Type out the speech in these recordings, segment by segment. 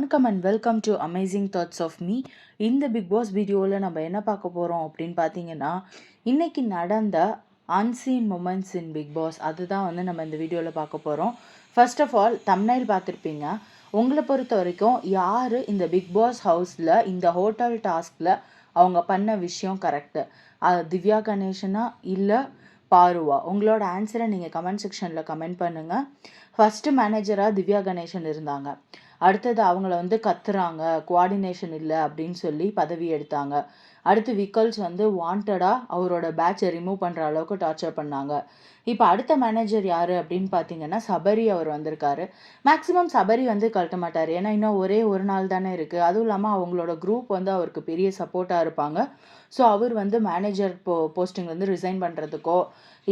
வணக்கம் and welcome to amazing thoughts of me. இந்த Bigg Boss வீடியோவில் நம்ம என்ன பார்க்க போகிறோம் அப்படின்னு பார்த்தீங்கன்னா, இன்றைக்கி நடந்த unseen moments in Bigg Boss அதுதான் நம்ம இந்த வீடியோவில் பார்க்க போகிறோம். ஃபர்ஸ்ட் ஆஃப் ஆல் தம்ப்நெயில் பார்த்துருப்பீங்க. உங்களை பொறுத்த வரைக்கும் யார் இந்த பிக் பாஸ் ஹவுஸில் இந்த ஹோட்டல் டாஸ்கில் அவங்க பண்ண விஷயம் கரெக்டு? திவ்யா கணேசனா இல்லை பாருவா? உங்களோட ஆன்சரை நீங்கள் கமெண்ட் செக்ஷனில் கமெண்ட் பண்ணுங்கள். ஃபஸ்ட்டு மேனேஜராக திவ்யா கணேசன் இருந்தாங்க. அடுத்தது அவங்கள கத்துறாங்க, கோஆர்டினேஷன் இல்லை அப்படின்னு சொல்லி பதவி எடுத்தாங்க. அடுத்து விக்கல்ஸ் வாண்டடாக அவரோட பேட்சை ரிமூவ் பண்ணுற அளவுக்கு டார்ச்சர் பண்ணாங்க. இப்போ அடுத்த மேனேஜர் யார் அப்படின்னு பார்த்தீங்கன்னா சபரி அவர் வந்திருக்காரு. மேக்ஸிமம் சபரி கழட்ட மாட்டார், ஏன்னா இன்னும் ஒரே ஒரு நாள் தானே இருக்குது. அதுவும் இல்லாமல் அவங்களோட குரூப் அவருக்கு பெரிய சப்போர்ட்டாக இருப்பாங்க. ஸோ அவர் மேனேஜர் போஸ்டிங் ரிசைன் பண்ணுறதுக்கோ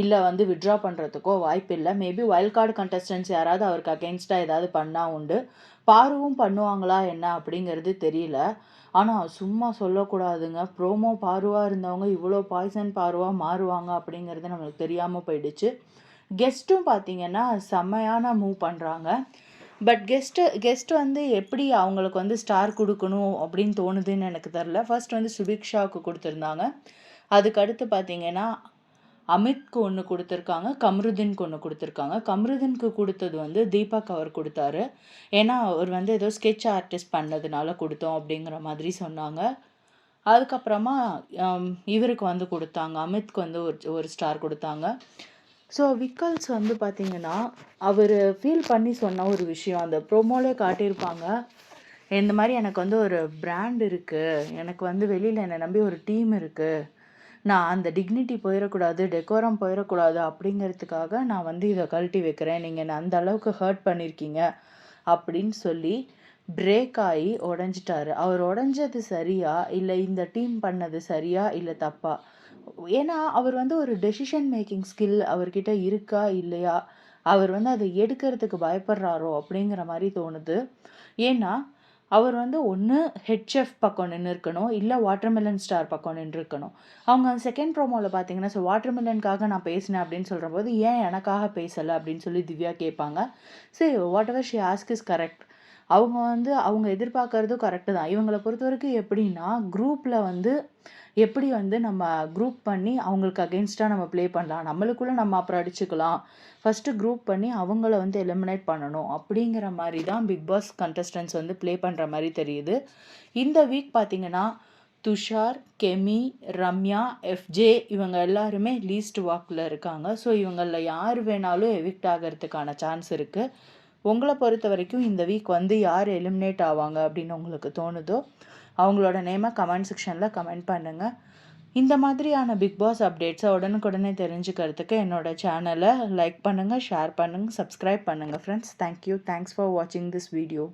இல்லை வித்ட்ரா பண்ணுறதுக்கோ வாய்ப்பு இல்லை. மேபி வைல்ட் கார்டு கண்டஸ்டன்ஸ் யாராவது அவருக்கு அகெயின்ஸ்டாக ஏதாவது பண்ணால் உண்டு. பாருவும் பண்ணுவாங்களா என்ன அப்படிங்கிறது தெரியல. ஆனால் சும்மா சொல்லக்கூடாதுங்க, ப்ரோமோ பாருவாக இருந்தவங்க இவ்வளோ பாய்சன் பாருவாக மாறுவாங்க அப்படிங்கிறது நம்மளுக்கு தெரியாமல் போயிடுச்சு. கெஸ்ட்டும் பார்த்தீங்கன்னா செம்மையான மூவ் பண்ணுறாங்க. பட் கெஸ்ட்டு எப்படி அவங்களுக்கு ஸ்டார் கொடுக்கணும் அப்படின்னு தோணுதுன்னு எனக்கு தெரில. ஃபர்ஸ்ட் சுபிக்ஷாவுக்கு கொடுத்துருந்தாங்க. அதுக்கடுத்து பார்த்தீங்கன்னா அமித்க்கு ஒன்று கொடுத்துருக்காங்க, கம்ருதீனுக்கு ஒன்று கொடுத்துருக்காங்க. கம்ருதீனுக்கு கொடுத்தது தீபக் அவர் கொடுத்தாரு. ஏன்னா அவர் ஏதோ ஸ்கெட்ச் ஆர்டிஸ்ட் பண்ணதுனால கொடுத்தோம் அப்படிங்கிற மாதிரி சொன்னாங்க. அதுக்கப்புறமா இவருக்கு கொடுத்தாங்க, அமித்க்கு ஒரு ஸ்டார் கொடுத்தாங்க. ஸோ விக்கல்ஸ் பார்த்தீங்கன்னா அவர் ஃபீல் பண்ணி சொன்ன ஒரு விஷயம் அந்த ப்ரோமோலே காட்டியிருப்பாங்க. இந்த மாதிரி எனக்கு ஒரு பிராண்ட் இருக்குது, எனக்கு வெளியில் என்னை நம்பி ஒரு டீம் இருக்குது, நான் அந்த டிக்னிட்டி போயிடக்கூடாது, டெக்கோரம் போயிடக்கூடாது அப்படிங்கிறதுக்காக நான் இதை கழட்டி வைக்கிறேன், நீங்கள் என்னை அந்த அளவுக்கு ஹர்ட் பண்ணியிருக்கீங்க அப்படின்னு சொல்லி பிரேக் ஆகி உடஞ்சிட்டாரு. அவர் உடஞ்சது சரியா இல்லை இந்த டீம் பண்ணது சரியா இல்லை தப்பா? ஏன்னா அவர் ஒரு டெசிஷன் மேக்கிங் ஸ்கில் அவர்கிட்ட இருக்கா இல்லையா, அவர் அதை எடுக்கிறதுக்கு பயப்படுறாரோ அப்படிங்கிற மாதிரி தோணுது. ஏன்னா அவர் ஒன்று ஹெட் செஃப் பக்கம் நின்று இருக்கணும், இல்லை வாட்டர்மெலன் ஸ்டார் பக்கம் நின்று இருக்கணும். அவங்க செகண்ட் ப்ரோமோவில் பார்த்தீங்கன்னா ஸோ வாட்டர்மெலனுக்காக நான் பேசினேன் அப்படின்னு சொல்கிற போது ஏன் எனக்காக பேசலை அப்படின்னு சொல்லி திவ்யா கேட்பாங்க. சரி, what ever she ask is correct. அவங்க எதிர்பார்க்கறதும் கரெக்டு தான். இவங்களை பொறுத்த வரைக்கும் எப்படின்னா குரூப்பில் எப்படி நம்ம குரூப் பண்ணி அவங்களுக்கு அகெயின்ஸ்டாக நம்ம ப்ளே பண்ணலாம், நம்மளுக்குள்ளே நம்ம அப்புறம் அடிச்சுக்கலாம், ஃபஸ்ட்டு குரூப் பண்ணி அவங்கள எலிமினேட் பண்ணணும் அப்படிங்கிற மாதிரி தான் பிக் பாஸ் கண்டஸ்டன்ஸ் ப்ளே பண்ணுற மாதிரி தெரியுது. இந்த வீக் பார்த்திங்கன்னா துஷார், கெமி, ரம்யா, எஃப்ஜே இவங்க எல்லாருமே லீஸ்ட் வாக்கில் இருக்காங்க. ஸோ இவங்களில் யார் வேணாலும் எவிக்ட் ஆகிறதுக்கான சான்ஸ் இருக்குது. உங்களை பொறுத்த வரைக்கும் இந்த வீக் யார் எலிமினேட் ஆவாங்க அப்படின்னு உங்களுக்கு தோணுதோ அவங்களோட நேமை கமெண்ட் செக்ஷனில் கமெண்ட் பண்ணுங்கள். இந்த மாதிரியான பிக் பாஸ் அப்டேட்ஸை உடனுக்குடனே தெரிஞ்சுக்கிறதுக்கு என்னோட சேனலை லைக் பண்ணுங்கள், ஷேர் பண்ணுங்கள், சப்ஸ்கிரைப் பண்ணுங்கள் ஃப்ரெண்ட்ஸ். தேங்க்யூ. தேங்க்ஸ் ஃபார் வாட்சிங் திஸ் வீடியோ.